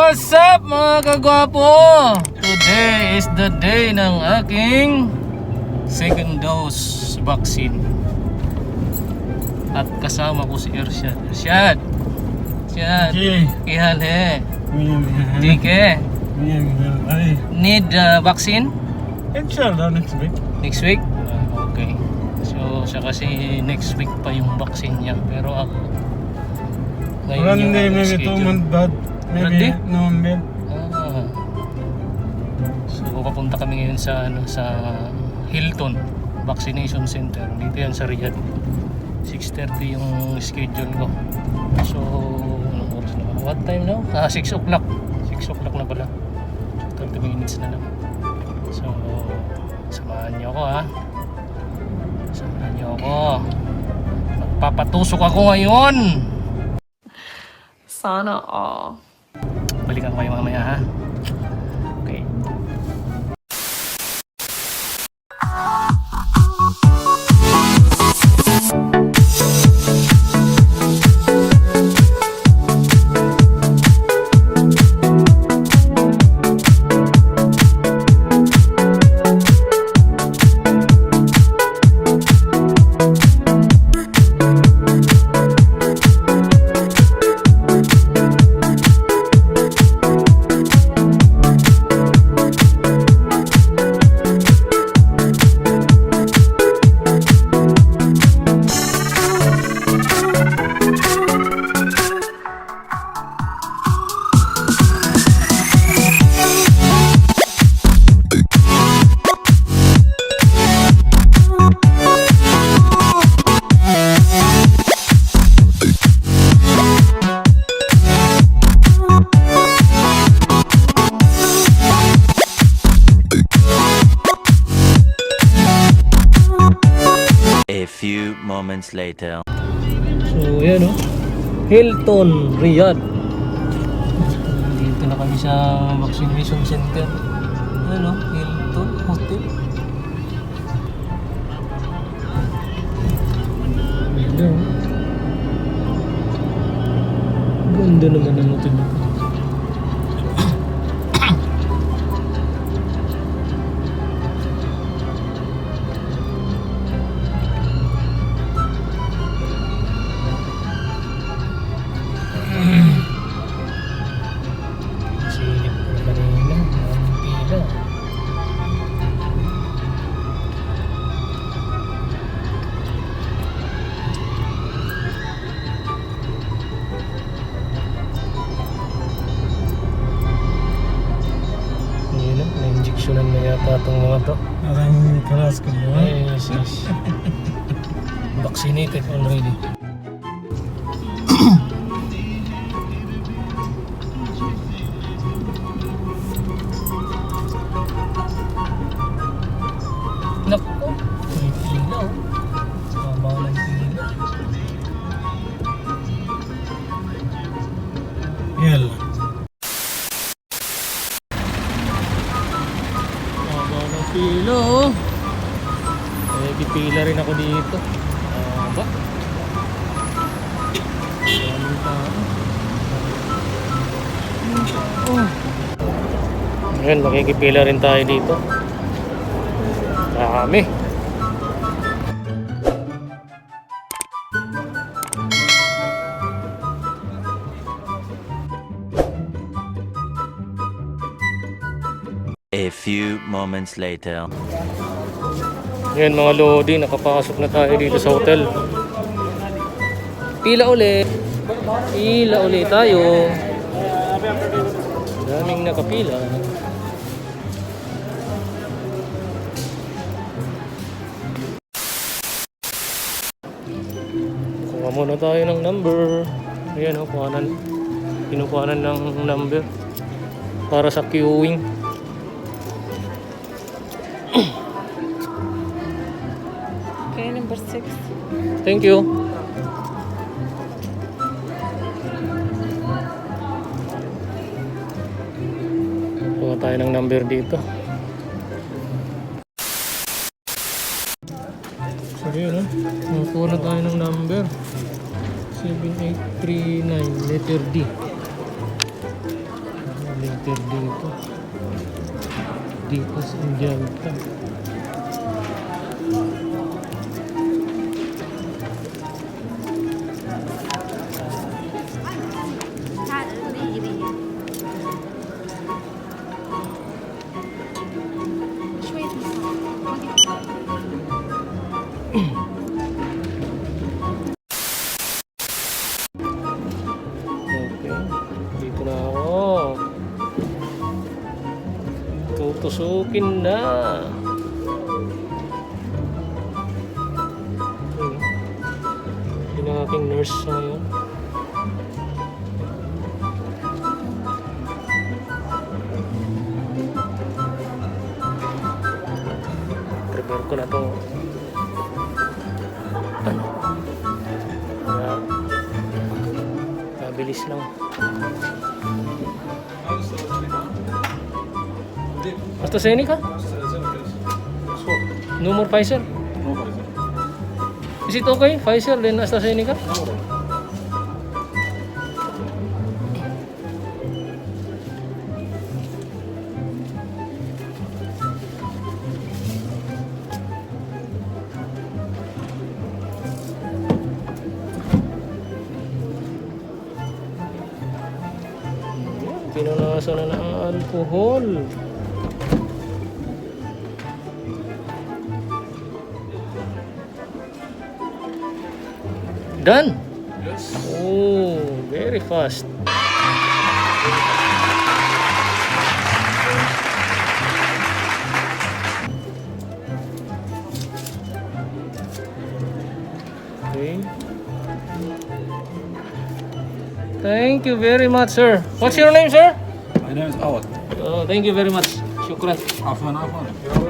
What's up mga kagwapo? Today is the day ng aking second dose vaccine. At kasama ko si Irshad. Irshad! Ihale. Dike. Need vaccine? Inshallah next week. Next week? Okay. So siya kasi next week pa yung vaccine niya. Pero ako One day, maybe 2 months bad. Maybe November. So papunta kami ngayon sa Hilton Vaccination Center. Dito yan sa Riyadh. 6:30 yung schedule ko. So anong oras na? What time now? 6 o'clock. 6 o'clock na pala. 30 minutes na lang. So samahan niyo ako ha. Samahan niyo ako. Magpapatusok ako ngayon. Sana all. Balikan ko kayo mamaya ha. Okay. Few moments later. So yan o, Hilton, Riyadh. Dito na kami sa vaccination center. Yan o, Hilton Hotel. Ganda naman ang hotel na. Na yata itong mga to. Maraming kalas ko mo. Yes. Vaccinated already. Naku, may pila oh. Mama ng pila. Yalla. Pila oh. Pipila rin ako dito. Ba? Daming tao. Ngayon, makikipila rin tayo dito. Dami. A few moments later. Yan mga lodi, nakapasok na tayo dito sa hotel. Pila uli tayo. Daming nakapila. Kuha muna tayo ng number. Ayan o, pinukuhanan ng number para sa queuing. Number 6. Thank you. Kuha tayo ng number dito. So yun kuha na tayo ng number 7839 letter D. center dito. Dito sa Delta. Okay, dito na ako. Tutusukin na. Yun ang aking nurse ngayon. Prepare ko na to. Ano? Mabilis lang. AstraZeneca? No more Pfizer? Is it okay? Pfizer then AstraZeneca? Pinunasan na ng alcohol. Done? Yes. Oh, very fast. Okay. Thank you very much, sir. What's your name, sir? My name is Awad. Oh, thank you very much. Shukran. Afwan.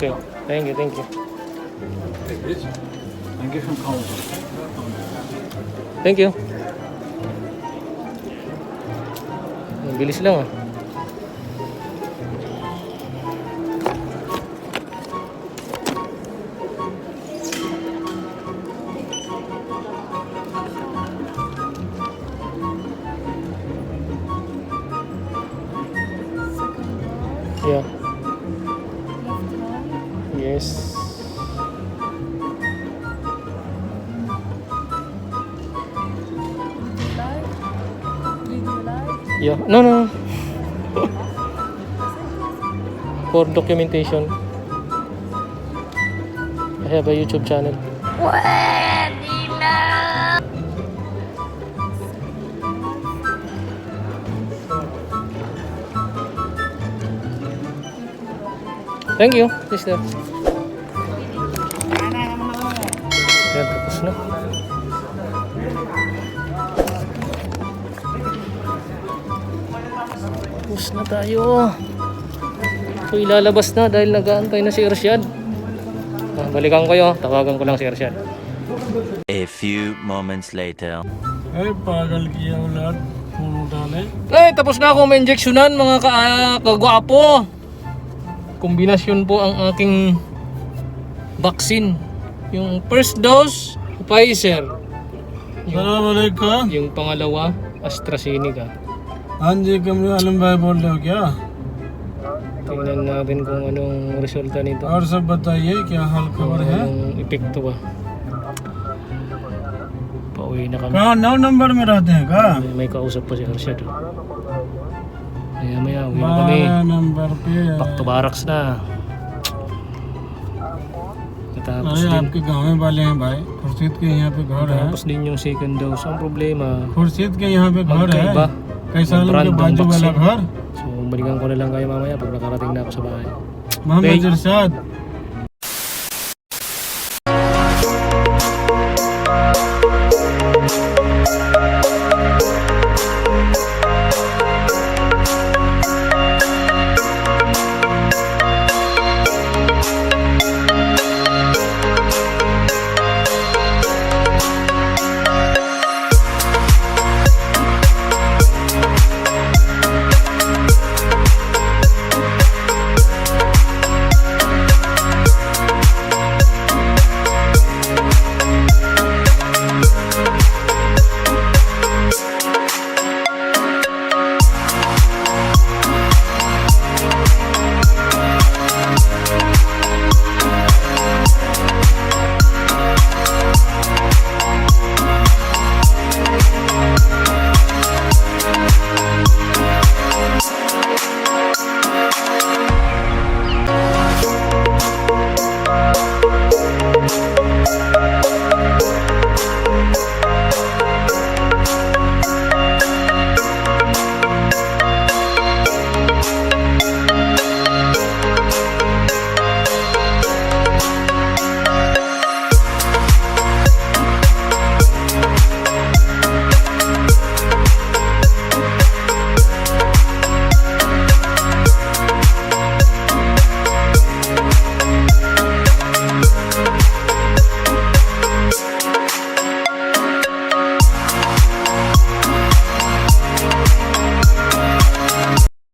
Okay. Thank you. Thank you for calling. Thank you. Ang bilis lang ah. Yeah. Yes. Yeah. No. For documentation. I have a YouTube channel. Thank you, sister. Yan, tapos na. Tapos na tayo. So ilalabas na dahil nag-aantay na si Irsyad. Balikan ko yun, tawagan ko lang si Irsyad. A few moments later. Hey, pagal kiya ulat. Puno dali. Tapos na akong ma-injectionan mga kagwapo. Kombinasyon po ang aking vaccine. Yung first dose, Pfizer. Assalamualaikum. Yung pangalawa, AstraZeneca. हाँ जी कमरे आलम भाई बोल रहे हो क्या? Tingnan natin kung anong resulta nito. और सब बताइए क्या हाल खबर है? Anong epekto ba? Pauwi na kami. कहाँ 9 नंबर में रहते हैं का? May kausap pa si Arshad. Maya uwi na kami. 12 नंबर पे Back to barracks na. Natapos अरे din. आपके गाँव में वाले हैं भाई खुर्शीद के यहाँ पे घर है Natapos din yung second dose. Ang problema, Khurshid के यहाँ पे घर है magkaiba. कैसा आलम के Random बाजू वाला vaccine. घर So, balikan ko na lang kayo mamaya pag nakarating na ako sa bahay. Mohammad Irshad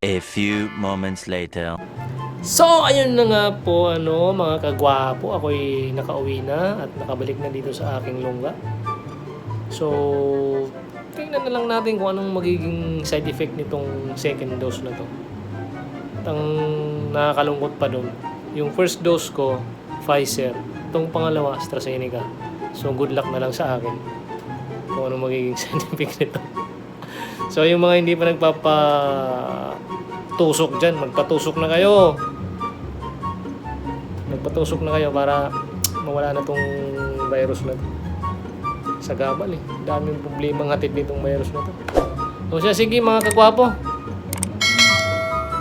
A few moments later. So, ayun na nga po, mga kagwapo. Ako'y nakauwi na at nakabalik na dito sa aking lungga. So, tingnan na lang natin kung anong magiging side effect nitong second dose na to. At ang nakakalungkot pa doon, yung first dose ko, Pfizer. Itong pangalawa, AstraZeneca. So, good luck na lang sa akin kung anong magiging side effect nito. So, yung mga hindi pa nagpapatusok dyan, magpatusok na kayo. Magpatusok na kayo para mawala na tong virus na to. Sa gabal daming problema ng hatid nitong virus na to. So siya, sige mga kagwapo,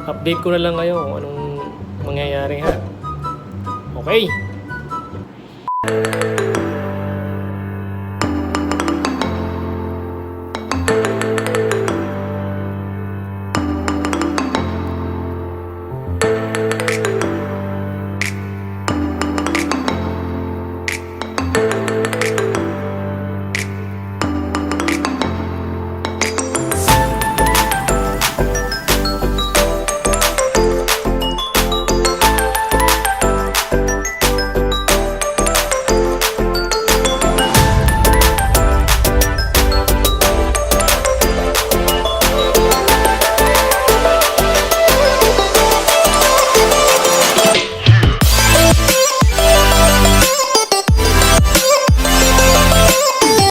update ko na lang kayo kung anong mangyayari ha. Okay.